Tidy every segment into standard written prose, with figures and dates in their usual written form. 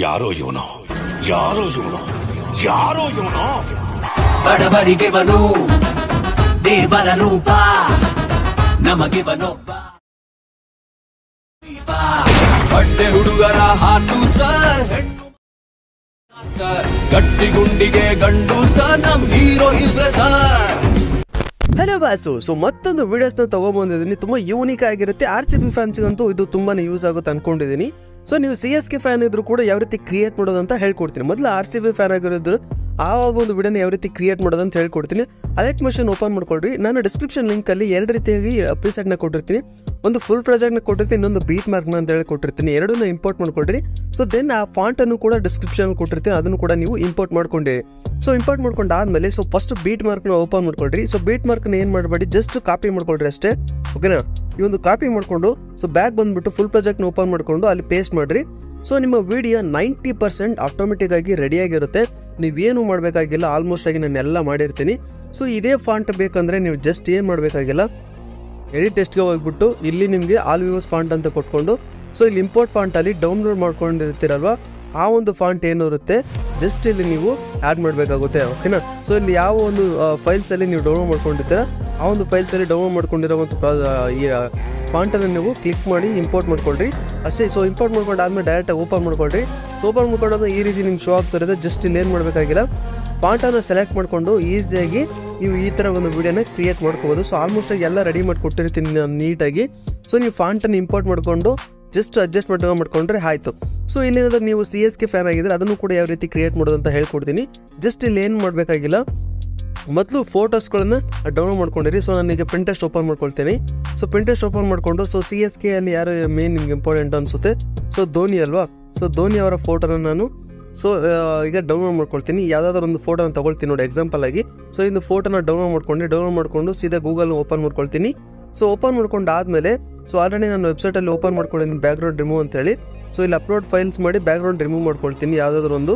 ಯಾರೋ ಇವನು ಯಾರೋ ಇವನು ಯಾರೋ ಇವನು ಬಡವರಿಗೆ ಬನು ದೇವರ ರೂಪ ನಮಗೆ ಬನೊಬ್ಬ ಬಟ್ಟೆ ಹುಡುಗರ ಹಾಟು ಸರ್ ಗಟ್ಟಿ ಗುಂಡಿಗೆ ಗಂಡು ಸರ್ ನಮ್ ಹೀರೋ ಇಬ್ರೆ ಸರ್. ಹಲೋ ಬಾಸು, ಸೊ ಮತ್ತೊಂದು ವಿಡಿಯೋಸ್ನ ತಗೊಂಡ್ಬಂದಿದ್ದೀನಿ. ತುಂಬ ಯೂನಿಕ್ ಆಗಿರುತ್ತೆ. RCB ಫ್ಯಾನ್ಸ್ಗಂತೂ ಇದು ತುಂಬಾನೇ ಯೂಸ್ ಆಗುತ್ತೆ ಅನ್ಕೊಂಡಿದ್ದೀನಿ. ಸೊ ನೀವು CSK ಫ್ಯಾನ್ ಇದ್ರು ಕೂಡ ಯಾವ ರೀತಿ ಕ್ರಿಯೇಟ್ ಮಾಡೋದು ಅಂತ ಹೇಳ್ಕೊಡ್ತೀನಿ. ಮೊದಲು RCB ಫ್ಯಾನ್ ಆಗಿರೋದ್ರು ಆ ಒಂದು ವಿಡಿಯೋನ ಯಾವ ರೀತಿ ಕ್ರಿಯೇಟ್ ಮಾಡೋದು ಅಂತ ಹೇಳ್ಕೊಡ್ತೀನಿ. ಅಲೆಕ್ಟ್ ಮಷೀನ್ ಓಪನ್ ಮಾಡ್ಕೊಳ್ರಿ. ನಾನು ಡಿಸ್ಕ್ರಿಪ್ಷನ್ ಲಿಂಕಲ್ಲಿ ಎರಡು ರೀತಿಯಾಗಿ ಪ್ರಿಸೆಟ್ನ ಕೊಟ್ಟಿರ್ತೀನಿ. ಒಂದು ಫುಲ್ ಪ್ರಾಜೆಕ್ಟ್ನ ಕೊಟ್ಟಿರ್ತೀನಿ, ಇನ್ನೊಂದು ಬೀಟ್ ಮಾರ್ಕ್ನ ಅಂತ ಹೇಳಿ ಕೊಟ್ಟಿರ್ತೀನಿ. ಎರಡನ್ನ ಇಂಪೋರ್ಟ್ ಮಾಡ್ಕೊಳ್ರಿ. ಸೊ ದೆನ್ ಆ ಫಾಂಟನ್ನು ಕೂಡ ಡಿಸ್ಕ್ರಿಪ್ಷನ್ ಕೊಟ್ಟಿರ್ತೀನಿ, ಅದನ್ನು ಕೂಡ ನೀವು ಇಂಪೋರ್ಟ್ ಮಾಡ್ಕೊಂಡಿರಿ. ಸೊ ಇಂಪೋರ್ಟ್ ಮಾಡ್ಕೊಂಡಾದ್ಮೇಲೆ ಸೊ ಫಸ್ಟ್ ಬೀಟ್ ಮಾರ್ಕ್ನ ಓಪನ್ ಮಾಡ್ಕೊಳ್ರಿ. ಸೊ ಬೀಟ್ ಮಾರ್ಕ್ನ ಏನು ಮಾಡಬೇಡಿ, ಜಸ್ಟ್ ಕಾಪಿ ಮಾಡ್ಕೊಳ್ರಿ ಅಷ್ಟೇ, ಓಕೆನಾ. ಈ ಒಂದು ಕಾಪಿ ಮಾಡಿಕೊಂಡು ಸೊ ಬ್ಯಾಕ್ ಬಂದ್ಬಿಟ್ಟು ಫುಲ್ ಪ್ರಾಜೆಕ್ಟ್ನ ಓಪನ್ ಮಾಡಿಕೊಂಡು ಅಲ್ಲಿ ಪೇಸ್ಟ್ ಮಾಡಿರಿ. ಸೊ ನಿಮ್ಮ ವಿಡಿಯೋ 90% ಆಟೋಮೆಟಿಕ್ ಆಗಿ ರೆಡಿಯಾಗಿರುತ್ತೆ. ನೀವೇನು ಮಾಡಬೇಕಾಗಿಲ್ಲ, ಆಲ್ಮೋಸ್ಟ್ ಆಗಿ ನಾನು ಎಲ್ಲ ಮಾಡಿರ್ತೀನಿ. ಸೊ ಇದೇ ಫಾಂಟ್ ಬೇಕಂದರೆ ನೀವು ಜಸ್ಟ್ ಏನು ಮಾಡಬೇಕಾಗಿಲ್ಲ, ಎಡಿಟ್ ಟೆಸ್ಟ್ಗೆ ಹೋಗ್ಬಿಟ್ಟು ಇಲ್ಲಿ ನಿಮಗೆ ಆಲ್ ವ್ಯೂಸ್ ಫಾಂಟ್ ಅಂತ ಕೊಟ್ಕೊಂಡು ಸೊ ಇಲ್ಲಿ ಇಂಪೋರ್ಟ್ ಫಾಂಟಲ್ಲಿ ಡೌನ್ಲೋಡ್ ಮಾಡ್ಕೊಂಡಿರ್ತೀರಲ್ವ, ಆ ಒಂದು ಫಾಂಟ್ ಏನಿರುತ್ತೆ ಜಸ್ಟ್ ಇಲ್ಲಿ ನೀವು ಆ್ಯಡ್ ಮಾಡಬೇಕಾಗುತ್ತೆ, ಓಕೆನಾ. ಸೊ ಇಲ್ಲಿ ಯಾವ ಒಂದು ಫೈಲ್ಸಲ್ಲಿ ನೀವು ಡೌನ್ಲೋಡ್ ಮಾಡ್ಕೊಂಡಿರ್ತೀರ ಆ ಒಂದು ಫೈಲ್ಸಲ್ಲಿ ಡೌನ್ಲೋಡ್ ಮಾಡ್ಕೊಂಡಿರೋ ಒಂದು ಈ ಫಾಂಟನ್ನು ನೀವು ಕ್ಲಿಕ್ ಮಾಡಿ ಇಂಪೋರ್ಟ್ ಮಾಡ್ಕೊಳ್ರಿ ಅಷ್ಟೇ. ಸೊ ಇಂಪೋರ್ಟ್ ಮಾಡ್ಕೊಂಡಾದ್ಮೇಲೆ ಡೈರೆಕ್ಟಾಗಿ ಓಪನ್ ಮಾಡ್ಕೊಳ್ರಿ. ಓಪನ್ ಮಾಡ್ಕೊಂಡಾಗ ಈ ರೀತಿ ನಿಮ್ಗೆ ಶೋ ಆಗ್ತಿರೋದು. ಜಸ್ಟ್ ಇಲ್ಲಿ ಏನು ಮಾಡಬೇಕಾಗಿಲ್ಲ, ಫಾಂಟನ್ನು ಸೆಲೆಕ್ಟ್ ಮಾಡಿಕೊಂಡು ಈಸಿಯಾಗಿ ನೀವು ಈ ಥರ ಒಂದು ವಿಡಿಯೋನ ಕ್ರಿಯೇಟ್ ಮಾಡ್ಕೋಬೋದು. ಸೊ ಆಲ್ಮೋಸ್ಟ್ ಆಗಿ ಎಲ್ಲ ರೆಡಿ ಮಾಡಿ ಕೊಟ್ಟಿರ್ತೀನಿ ನಾನು ನೀಟಾಗಿ. ಸೊ ನೀವು ಫಾಂಟನ್ನು ಇಂಪೋರ್ಟ್ ಮಾಡಿಕೊಂಡು ಜಸ್ಟ್ ಅಡ್ಜಸ್ಟ್ಮೆಂಟ್ ಮಾಡ್ಕೊಂಡ್ರೆ ಆಯಿತು. ಸೊ ಇಲ್ಲೇನಾದ್ರೂ ನೀವು CSK ಫ್ಯಾನ್ ಆಗಿದ್ರೆ ಅದನ್ನು ಕೂಡ ಯಾವ ರೀತಿ ಕ್ರಿಯೇಟ್ ಮಾಡೋದು ಅಂತ ಹೇಳ್ಕೊಡ್ತೀನಿ. ಜಸ್ಟ್ ಇಲ್ಲಿ ಏನು ಮಾಡಬೇಕಾಗಿಲ್ಲ, ಮೊದಲು ಫೋಟೋಸ್ಗಳನ್ನ ಡೌನ್ಲೋಡ್ ಮಾಡ್ಕೊಂಡಿರಿ. ಸೊ ನಾನೀಗ ಪ್ರಿಂಟೆಸ್ಟ್ ಓಪನ್ ಮಾಡ್ಕೊಳ್ತೀನಿ. ಸೊ ಪ್ರಿಂಟೆಸ್ಟ್ ಓಪನ್ ಮಾಡಿಕೊಂಡು ಸೊ CSK ಅಲ್ಲಿ ಯಾರು ಮೇನ್ ನಿಮ್ಗೆ ಇಂಪಾರ್ಟೆಂಟ್ ಅನಿಸುತ್ತೆ, ಸೊ ಧೋನಿ ಅಲ್ವಾ. ಸೊ ಧೋನಿ ಅವರ ಫೋಟೋನ ನಾನು ಸೊ ಈಗ ಡೌನ್ಲೋಡ್ ಮಾಡ್ಕೊಳ್ತೀನಿ. ಯಾವುದಾದ್ರೂ ಒಂದು ಫೋಟೋನ ತೊಗೊಳ್ತೀನಿ ನೋಡಿ ಎಕ್ಸಾಂಪಲ್ ಆಗಿ. ಸೊ ಇಂದು ಫೋಟೋನ ಡೌನ್ಲೋಡ್ ಮಾಡ್ಕೊಂಡು ಸೀದಾ ಗೂಗಲ್ ಓಪನ್ ಮಾಡ್ಕೊಳ್ತೀನಿ. ಸೊ ಓಪನ್ ಮಾಡ್ಕೊಂಡು ಆದಮೇಲೆ ಸೊ ಆಲ್ರೆಡಿ ನಾನು ವೆಬ್ಸೈಟಲ್ಲಿ ಓಪನ್ ಮಾಡ್ಕೊಂಡಿದ್ದೀನಿ ಬ್ಯಾಕ್ಗ್ರೌಂಡ್ ರಿಮೂವ್ ಅಂತೇಳಿ. ಸೊ ಇಲ್ಲಿ ಅಪ್ಲೋಡ್ ಫೈಲ್ಸ್ ಮಾಡಿ ಬ್ಯಾಕ್ಗ್ರೌಂಡ್ ರಿಮೂವ್ ಮಾಡ್ಕೊಳ್ತೀನಿ ಯಾವುದಾದ್ರೂ ಒಂದು,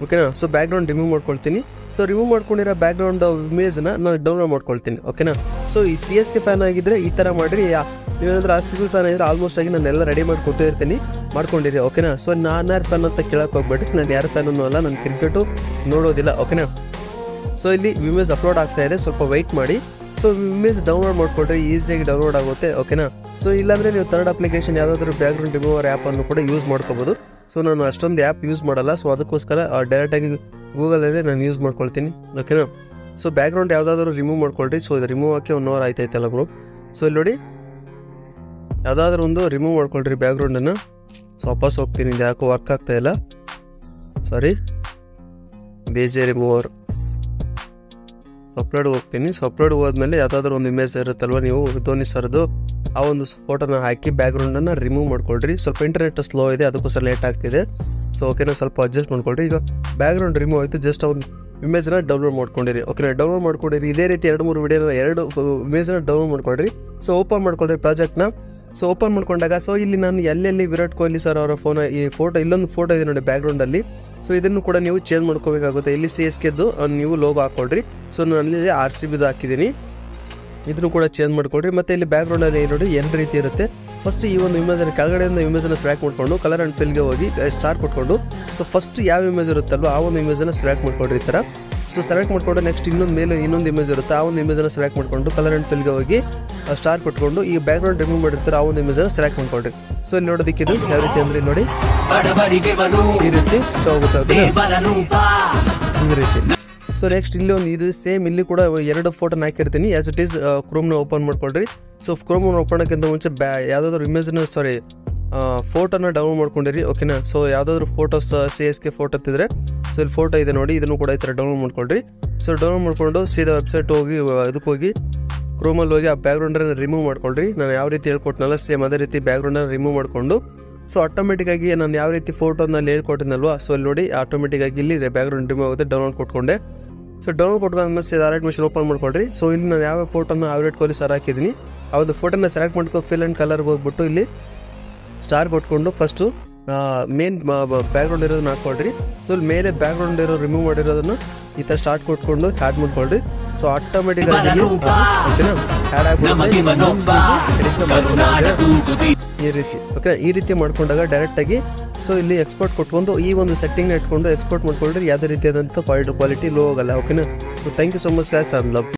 ಓಕೆನಾ. ಸೊ ಬ್ಯಾಕ್ಗ್ರೌಂಡ್ ರಿಮೂವ್ ಮಾಡ್ಕೊಳ್ತೀನಿ. ಸೊ ರಿಮೂವ್ ಮಾಡ್ಕೊಂಡಿರೋ ಬ್ಯಾಕ್ಗ್ರೌಂಡ್ ಇಮೇಜ್ನ ನಾನು ಡೌನ್ಲೋಡ್ ಮಾಡ್ಕೊಳ್ತೀನಿ, ಓಕೆನಾ. ಸೊ ಈ CSK ಫ್ಯಾನ್ ಆಗಿದ್ದರೆ ಈ ಥರ ಮಾಡಿರಿ. ನೀವೇನಾದ್ರೂ RCB ಫ್ಯಾನ್ ಆಗಿದ್ರೆ ಆಲ್ಮೋಸ್ಟ್ ಆಗಿ ನಾನೆಲ್ಲ ರೆಡಿ ಮಾಡಿ ಕೊಟ್ಟಿರ್ತೀನಿ, ಮಾಡ್ಕೊಂಡಿರಿ, ಓಕೆನಾ. ಸೊ ನಾನು ಯಾರು ಫ್ಯಾನ್ ಅಂತ ಕೇಳಕ್ಕೆ ಹೋಗ್ಬೇಡಿ, ನಾನು ಯಾರು ಫ್ಯಾನೂ ಅಲ್ಲ, ನಾನು ಕ್ರಿಕೆಟು ನೋಡೋದಿಲ್ಲ, ಓಕೆನಾ. ಸೊ ಇಲ್ಲಿ ಇಮೇಜ್ ಅಪ್ಲೋಡ್ ಆಗ್ತಾ ಇದೆ, ಸ್ವಲ್ಪ ವೆಯ್ಟ್ ಮಾಡಿ. ಸೊ ಇಮೇಜ್ ಡೌನ್ಲೋಡ್ ಮಾಡ್ಕೊಳ್ರಿ, ಈಸಿಯಾಗಿ ಡೌನ್ಲೋಡ್ ಆಗುತ್ತೆ, ಓಕೆನಾ. ಸೊ ಇಲ್ಲಾಂದರೆ ನೀವು ಥರ್ಡ್ ಅಪ್ಲಿಕೇಶನ್ ಯಾವುದಾದ್ರೂ ಬ್ಯಾಕ್ಗ್ರೌಂಡ್ ರಿಮೂವರ್ ಆ್ಯಪನ್ನು ಕೂಡ ಯೂಸ್ ಮಾಡ್ಕೋಬೋದು. ಸೊ ನಾನು ಅಷ್ಟೊಂದು ಆ್ಯಪ್ ಯೂಸ್ ಮಾಡಲ್ಲ, ಸೊ ಅದಕ್ಕೋಸ್ಕರ ಡೈರೆಕ್ಟಾಗಿ ಗೂಗಲಲ್ಲೇ ನಾನು ಯೂಸ್ ಮಾಡ್ಕೊಳ್ತೀನಿ, ಓಕೆನಾ. ಸೊ ಬ್ಯಾಕ್ಗ್ರೌಂಡ್ ಯಾವುದಾದ್ರೂ ರಿಮೂವ್ ಮಾಡ್ಕೊಳ್ರಿ. ಸೊ ಇದು ರಿಮೂವ್ ಹಾಕಿ 1 ಅವರ್ ಆಯ್ತೈತಲ್ಲ ಬ್ರೋ. ಸೊ ಇಲ್ಲಿ ನೋಡಿ ಯಾವುದಾದ್ರೂ ಒಂದು ರಿಮೂವ್ ಮಾಡ್ಕೊಳ್ರಿ ಬ್ಯಾಕ್ಗ್ರೌಂಡನ್ನು. ಸೊ ವಾಪಸ್ ಹೋಗ್ತೀನಿ, ಇದು ಯಾಕೋ ವರ್ಕ್ ಆಗ್ತಾಯಿಲ್ಲ, ಸಾರಿ. ಬೇಜೆ ರಿಮೂವರ್ ಅಪ್ಲೋಡ್ ಹೋಗ್ತೀನಿ. ಸೊ ಅಪ್ಲೋಡ್ ಹೋದ್ಮೇಲೆ ಯಾವುದಾದ್ರೂ ಒಂದು ಇಮೇಜ್ ಇರುತ್ತಲ್ವ, ನೀವು ಧೋನಿ ಸರ್ದು ಆ ಒಂದು ಫೋಟೋನ ಹಾಕಿ ಬ್ಯಾಕ್ಗ್ರೌಂಡನ್ನು ರಿಮೂವ್ ಮಾಡ್ಕೊಳ್ರಿ. ಸ್ವಲ್ಪ ಇಂಟರ್ನೆಟ್ ಸ್ಲೋ ಇದೆ, ಅದಕ್ಕೋಸ್ಕರ ಲೇಟ್ ಆಗ್ತಿದೆ. ಸೊ ಓಕೆನಾ, ಸ್ವಲ್ಪ ಅಡ್ಜಸ್ಟ್ ಮಾಡ್ಕೊಳ್ರಿ. ಈಗ ಬ್ಯಾಕ್ಗ್ರೌಂಡ್ ರಿಮೂವ್ ಆಯಿತು, ಜಸ್ಟ್ ಒಂದು ಇಮೇಜ್ನ ಡೌನ್ಲೋಡ್ ಮಾಡ್ಕೊಂಡಿರಿ, ಓಕೆನಾ. ಡೌನ್ಲೋಡ್ ಮಾಡ್ಕೊಂಡಿರಿ. ಇದೇ ರೀತಿ 2-3 ವಿಡಿಯೋನ 2 ಇಮೇಜ್ನ ಡೌನ್ಲೋಡ್ ಮಾಡ್ಕೊಳ್ರಿ. ಸೊ ಓಪನ್ ಮಾಡ್ಕೊಳ್ರಿ ಪ್ರಾಜೆಕ್ಟ್ನ. ಸೊ ಓಪನ್ ಮಾಡ್ಕೊಂಡಾಗ ಸೊ ಇಲ್ಲಿ ನಾನು ಎಲ್ಲೆಲ್ಲಿ ವಿರಾಟ್ ಕೊಹ್ಲಿ ಸರ್ ಅವರ ಈ ಫೋಟೋ, ಇಲ್ಲೊಂದು ಫೋಟೋ ಇದೆ ನೋಡಿ ಬ್ಯಾಕ್ಗ್ರೌಂಡಲ್ಲಿ. ಸೊ ಇದನ್ನು ಕೂಡ ನೀವು ಚೇಂಜ್ ಮಾಡ್ಕೋಬೇಕಾಗುತ್ತೆ. ಇಲ್ಲಿ CSKದು ನೀವು ಲೋಗೋ ಹಾಕ್ಕೊಳ್ರಿ. ಸೊ ನಾನು ಅಲ್ಲಿ RCBದು ಹಾಕಿದ್ದೀನಿ, ಇದನ್ನು ಕೂಡ ಚೇಂಜ್ ಮಾಡ್ಕೊಳ್ರಿ. ಮತ್ತು ಇಲ್ಲಿ ಬ್ಯಾಕ್ಗ್ರೌಂಡಲ್ಲಿ ನೋಡಿ ಎರಡು ರೀತಿ ಇರುತ್ತೆ. ಫಸ್ಟ್ ಈ ಒಂದು ಇಮೇಜನ್ನು ಕೆಳಗಡೆಯಿಂದ ಇಮೇಜನ್ನು ಸೆಲೆಕ್ಟ್ ಮಾಡಿಕೊಂಡು ಕಲರ್ ಆ್ಯಂಡ್ ಫಿಲ್ಗೆ ಹೋಗಿ ಸ್ಟಾರ್ ಕೊಟ್ಕೊಂಡು ಸೊ ಫಸ್ಟ್ ಯಾವ ಇಮೇಜ್ ಇರುತ್ತಲ್ವ ಆ ಒಂದು ಇಮೇಜನ್ನು ಸೆಲೆಕ್ಟ್ ಮಾಡ್ಕೊಳ್ರಿ ಈ ಥರ. ಸೊ ಸೆಲೆಕ್ಟ್ ಮಾಡ್ಕೊಂಡು ನೆಕ್ಸ್ಟ್ ಇನ್ನೊಂದು ಇಮೇಜ್ ಇರುತ್ತೆ, ಆ ಒಂದು ಇಮೇಜನ್ನು ಸೆಲೆಕ್ಟ್ ಮಾಡಿಕೊಂಡು ಕಲರ್ ಆ್ಯಂಡ್ ಫಿಲ್ಗೆ ಹೋಗಿ ಸ್ಟಾರ್ ಕೊಟ್ಕೊಂಡು ಈ ಬ್ಯಾಕ್ಗ್ರೌಂಡ್ ರಿಮೂವ್ ಮಾಡಿರ್ತಾರೆ ಆ ಒಂದು ಇಮೇಜನ್ನು ಸೆಲೆಕ್ಟ್ ಮಾಡ್ಕೊಳ್ರಿ. ಸೊ ಇಲ್ಲಿ ನೋಡೋದಕ್ಕಿದು ಯಾವ ರೀತಿ ಅಂದರೆ ನೋಡಿ ಈ ರೀತಿ ಸೊ ಹೋಗುತ್ತೆ, ಈ ರೀತಿ. ಸೊ ನೆಕ್ಸ್ಟ್ ಇಲ್ಲಿ ಒಂದು ಇದು ಸೇಮ್ ಇಲ್ಲಿ ಕೂಡ 2 ಫೋಟೋನ ಹಾಕಿರ್ತೀನಿ. ಆ್ಯಸ್ ಇಟ್ ಈಸ್ ಕ್ರೋಮ್ನ ಓಪನ್ ಮಾಡ್ಕೊಳ್ರಿ. ಸೊ ಕ್ರೋಮ್ನ ಓಪನ್ ಮಾಡೋಕ್ಕಿಂತ ಮುಂಚೆ ಯಾವುದಾದ್ರೂ ಇಮೇಜ್ನ ಫೋಟೋನ ಡೌನ್ಲೋಡ್ ಮಾಡ್ಕೊಂಡಿರಿ, ಓಕೆನಾ. ಸೊ ಯಾವುದಾದ್ರೂ ಫೋಟೋಸ್ CSK ಫೋಟೋ ಇದ್ದರೆ ಸೊ ಇಲ್ಲಿ ಫೋಟೋ ಇದೆ ನೋಡಿ, ಇದನ್ನು ಕೂಡ ಈ ಥರ ಡೌನ್ಲೋಡ್ ಮಾಡ್ಕೊಳ್ರಿ. ಸೊ ಡೌನ್ಲೋಡ್ ಮಾಡ್ಕೊಂಡು ಸೀದಾ ವೆಬ್ಸೈಟ್ ಹೋಗಿ ಇದಕ್ಕೆ ಹೋಗಿ ಕ್ರೋಮಲ್ಲಿ ಹೋಗಿ ಆ ಬ್ಯಾಕ್ಗ್ರೌಂಡನ್ನು ರಿಮೂವ್ ಮಾಡ್ಕೊಳ್ರಿ. ನಾನು ಯಾವ ರೀತಿ ಹೇಳ್ಕೊಟ್ನಲ್ಲ ಸೇಮ್ ಅದೇ ರೀತಿ ಬ್ಯಾಕ್ಗ್ರೌಂಡನ್ನು ರಿಮೂವ್ ಮಾಡಿಕೊಂಡು ಸೊ ಆಟೋಮೆಟಿಕ್ಕಾಗಿ ನಾನು ಯಾವ ರೀತಿ ಫೋಟೋನಲ್ಲಿ ಹೇಳ್ಕೊಟ್ಟಿನಲ್ವ ಸೊ ಇಲ್ಲಿ ನೋಡಿ ಆಟೋಮೆಟಿಕ್ಕಾಗಿ ಇಲ್ಲಿ ಬ್ಯಾಕ್ಗ್ರೌಂಡ್ ರಿಮೂವ್ ಆಗುತ್ತೆ. ಡೌನ್ಲೋಡ್ ಕೊಟ್ಕೊಂಡೆ. ಸೊ ಡೌನ್ಲೋಡ್ ಕೊಟ್ಕೊಂಡ್ಮೇಲೆ ಸೀದಾ ಅಲೆಕ್ಟ್ ಮಷೀನ್ ಓಪನ್ ಮಾಡ್ಕೊಳ್ರಿ. ಸೊ ಇಲ್ಲಿ ನಾನು ಯಾವ ಫೋಟೋನ ವಿರಾಟ್ ಕೊಹ್ಲಿ ಸರ್ ಹಾಕಿದ್ದೀನಿ ಆ ಒಂದು ಫೋಟೋನ ಸೆಲೆಕ್ಟ್ ಮಾಡ್ಕೊಂಡು ಫಿಲ್ ಆ್ಯಂಡ್ ಕಲರ್ಗೆ ಹೋಗ್ಬಿಟ್ಟು ಇಲ್ಲಿ ಸ್ಟಾರ್ ಕೊಟ್ಕೊಂಡು ಫಸ್ಟು ಮೇನ್ ಬ್ಯಾಕ್ಗ್ರೌಂಡ್ ಇರೋದನ್ನ ಹಾಕ್ಕೊಳ್ರಿ. ಸೊ ಇಲ್ಲಿ ಮೇಲೆ ಬ್ಯಾಕ್ಗ್ರೌಂಡ್ ಇರೋ ರಿಮೂವ್ ಮಾಡಿರೋದನ್ನು ಈ ಥರ ಸ್ಟಾರ್ಟ್ ಕೊಟ್ಕೊಂಡು ಆ್ಯಡ್ ಮಾಡ್ಕೊಳ್ರಿ. ಸೊ ಆಟೋಮೆಟಿಕ್ಕಾಗಿ ಓಕೆನಾ ಆ್ಯಡ್ ಆಗ್ಬಿಟ್ಟು ಈ ರೀತಿ, ಓಕೆ. ಈ ರೀತಿ ಮಾಡ್ಕೊಂಡಾಗ ಡೈರೆಕ್ಟಾಗಿ ಸೊ ಇಲ್ಲಿ ಎಕ್ಸ್ಪೋರ್ಟ್ ಕೊಟ್ಕೊಂಡು ಈ ಒಂದು ಸೆಟ್ಟಿಂಗ್ನ ಇಟ್ಕೊಂಡು ಎಕ್ಸ್ಪೋರ್ಟ್ ಮಾಡ್ಕೊಂಡ್ರೆ ಯಾವುದೇ ರೀತಿಯಾದಂಥ ಕ್ವಾಲಿಟಿ ಲೋ ಆಗಲ್ಲ. ಓಕೆನಾ. So thank you so much guys, I love